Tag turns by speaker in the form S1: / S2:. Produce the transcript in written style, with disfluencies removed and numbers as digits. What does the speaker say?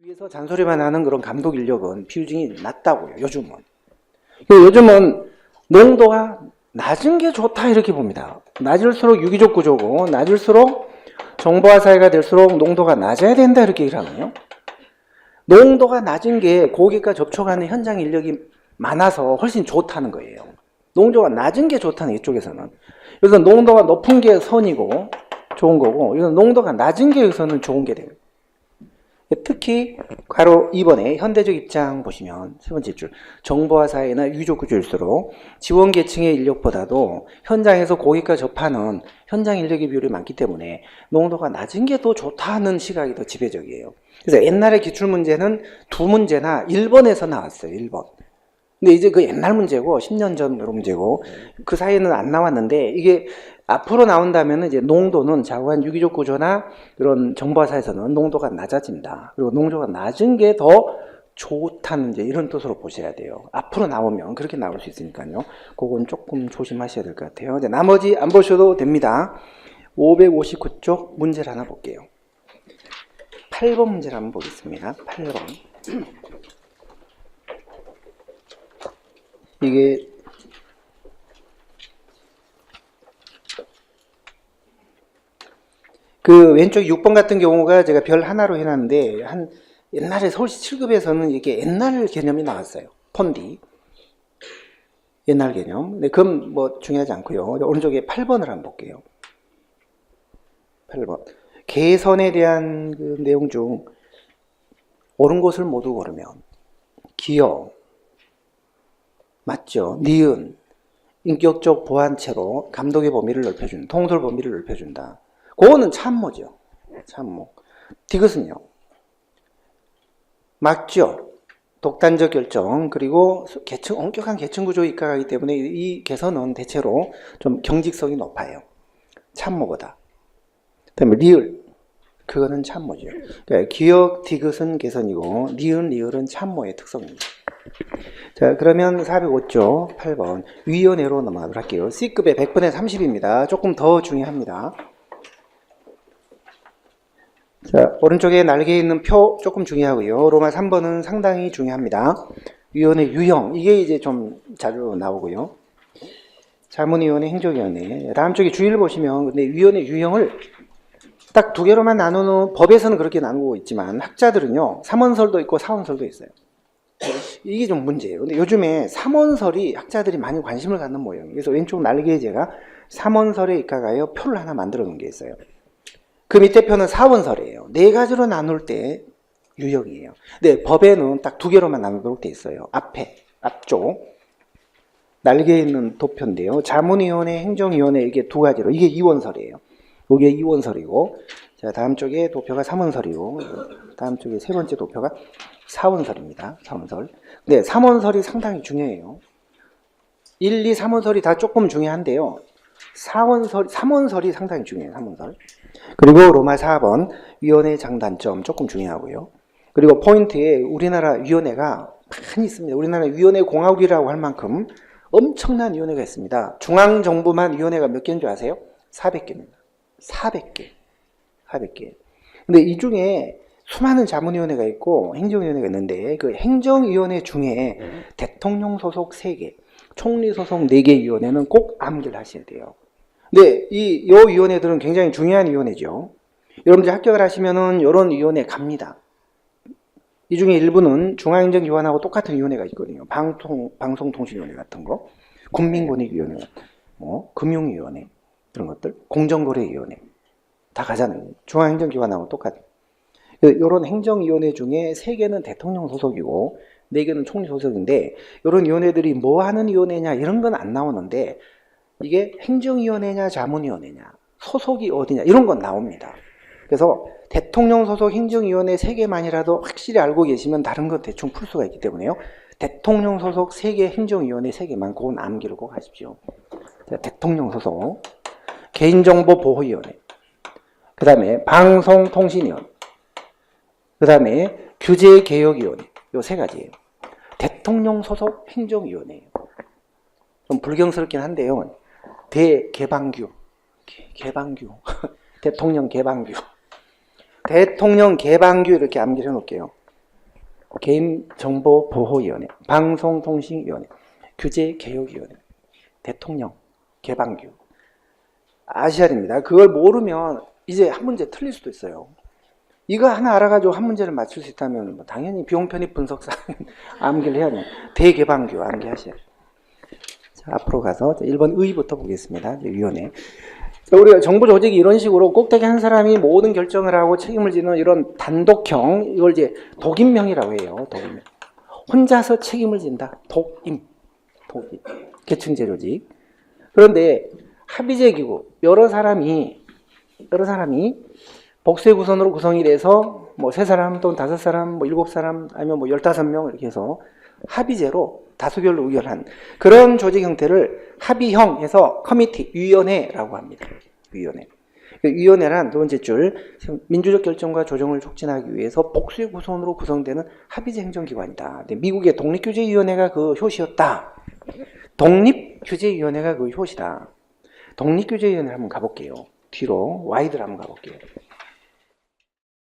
S1: 뒤에서 잔소리만 하는 그런 감독 인력은 비유증이 낮다고요. 요즘은 농도가 낮은 게 좋다 이렇게 봅니다. 낮을수록 유기적 구조고 낮을수록 정보화 사회가 될수록 농도가 낮아야 된다 이렇게 얘기를 하거든요. 농도가 낮은 게 고객과 접촉하는 현장 인력이 많아서 훨씬 좋다는 거예요. 농도가 낮은 게 좋다는 이쪽에서는. 그래서 농도가 높은 게 선이고 좋은 거고, 이건 농도가 낮은 게 여기서는 좋은 게 돼요. 특히 바로 이번에 현대적 입장 보시면 세 번째 줄, 정보화 사회나 유기적 구조일수록 지원 계층의 인력보다도 현장에서 고객과 접하는 현장 인력의 비율이 많기 때문에 농도가 낮은 게 더 좋다는 시각이 더 지배적이에요. 그래서 옛날에 기출문제는 두 문제나 1번에서 나왔어요. 1번. 근데 이제 그 옛날 문제고 10년 전 이런 문제고 그 사이에는 안 나왔는데, 이게 앞으로 나온다면 이제 농도는 자고한 유기적 구조나 그런 정보화사에서는 농도가 낮아진다. 그리고 농도가 낮은 게 더 좋다는 이제 이런 뜻으로 보셔야 돼요. 앞으로 나오면 그렇게 나올 수 있으니까요. 그건 조금 조심하셔야 될 것 같아요. 이제 나머지 안 보셔도 됩니다. 559쪽 문제를 하나 볼게요. 8번 문제를 한번 보겠습니다. 8번. 이게 그 왼쪽 6번 같은 경우가 제가 별 하나로 해놨는데, 한 옛날에 서울시 7급에서는 이게 옛날 개념이 나왔어요. 폰디. 옛날 개념. 근데 그건 뭐 중요하지 않고요. 오른쪽에 8번을 한번 볼게요. 8번. 개선에 대한 그 내용 중 옳은 곳을 모두 고르면 기여, 맞죠? 니은, 인격적 보완체로 감독의 범위를 넓혀준다. 통솔 범위를 넓혀준다. 그거는 참모죠. 참모. 디귿은요? 맞죠? 독단적 결정, 그리고 엄격한 계층 구조에 입각하기 때문에 이 개선은 대체로 좀 경직성이 높아요. 참모보다. 그 다음에 리을. 그거는 참모죠. 그러니까 기역, 디귿은 개선이고, 니은, 리을은 참모의 특성입니다. 자, 그러면 405쪽 8번 위원회로 넘어가도록 할게요. C급의 100분의 30입니다. 조금 더 중요합니다. 자, 오른쪽에 날개 있는 표 조금 중요하고요. 로마 3번은 상당히 중요합니다. 위원회 유형, 이게 이제 좀 자주 나오고요. 자문위원회, 행정위원회. 다음 쪽에 주의를 보시면, 근데 위원회 유형을 딱 두 개로만 나누는, 법에서는 그렇게 나누고 있지만 학자들은요 3원설도 있고 4원설도 있어요. 이게 좀 문제예요. 근데 요즘에 3원설이 학자들이 많이 관심을 갖는 모양이에요. 그래서 왼쪽 날개에 제가 3원설에 입각하여 표를 하나 만들어 놓은 게 있어요. 그 밑에 표는 4원설이에요. 네 가지로 나눌 때 유형이에요. 근데 법에는 딱 두 개로만 나누도록 돼 있어요. 앞쪽 날개에 있는 도표인데요. 자문위원회, 행정위원회, 이게 두 가지로, 이게 2원설이에요. 이게 2원설이고, 자, 다음 쪽에 도표가 3원설이고, 다음 쪽에 세 번째 도표가 4원설입니다. 4원설. 네, 3원설이 상당히 중요해요. 1, 2, 3원설이 다 조금 중요한데요. 3원설이 상당히 중요해요. 3원설. 그리고 로마 4번 위원회 장단점 조금 중요하고요. 그리고 포인트에 우리나라 위원회가 많이 있습니다. 우리나라 위원회 공화국이라고 할 만큼 엄청난 위원회가 있습니다. 중앙정부만 위원회가 몇 개인 줄 아세요? 400개입니다. 400개. 근데 이 중에 수많은 자문위원회가 있고 행정위원회가 있는데, 그 행정위원회 중에 대통령 소속 3개, 총리 소속 4개 위원회는 꼭 암기를 하셔야 돼요. 근데 이 위원회들은 굉장히 중요한 위원회죠. 여러분들 합격을 하시면은 이런 위원회 갑니다. 이 중에 일부는 중앙행정기관하고 똑같은 위원회가 있거든요. 방송통신위원회 같은 거, 국민권익위원회, 금융위원회, 이런 것들, 공정거래위원회 다 가잖아요. 중앙행정기관하고 똑같아요. 이런 행정위원회 중에 3개는 대통령 소속이고 4개는 총리 소속인데, 이런 위원회들이 뭐 하는 위원회냐 이런 건 안 나오는데, 이게 행정위원회냐 자문위원회냐 소속이 어디냐 이런 건 나옵니다. 그래서 대통령 소속 행정위원회 3개만이라도 확실히 알고 계시면 다른 건 대충 풀 수가 있기 때문에요. 대통령 소속 3개, 행정위원회 3개만 그건 암기를 꼭 하십시오. 자, 대통령 소속 개인정보보호위원회, 그 다음에 방송통신위원회, 그 다음에 규제개혁위원회, 요 3가지예요. 대통령 소속 행정위원회예요. 좀 불경스럽긴 한데요. 대개방규 대통령 개방규 이렇게 암기를 해놓을게요. 개인정보보호위원회, 방송통신위원회, 규제개혁위원회, 대통령, 개방규. 아셔야 됩니다. 그걸 모르면 이제 한 문제 틀릴 수도 있어요. 이거 하나 알아가지고 한 문제를 맞출 수 있다면 뭐 당연히 비용 편입 분석상 암기를 해야 돼요. 대개방규 암기하셔야 돼요. 자, 앞으로 가서 1번 의부터 보겠습니다. 위원회. 우리가 정부 조직이 이런 식으로 꼭대기 한 사람이 모든 결정을 하고 책임을 지는 이런 단독형, 이걸 이제 독임명이라고 해요. 독임명. 혼자서 책임을 진다. 독임. 계층제 조직. 그런데 합의제 기구, 여러 사람이 복수의 구성으로 구성이 돼서 뭐 3사람 또는 5사람, 뭐 7사람 아니면 뭐 15명 이렇게 해서 합의제로 다수결로 의결한 그런 조직 형태를 합의형에서 커미티, 위원회라고 합니다. 위원회. 위원회란 두 번째 줄, 민주적 결정과 조정을 촉진하기 위해서 복수의 구성으로 구성되는 합의제 행정기관이다. 미국의 독립규제위원회가 그 효시였다. 독립규제위원회가 그 효시다. 독립규제위원회 한번 가볼게요. 뒤로 와이드로 한번 가볼게요.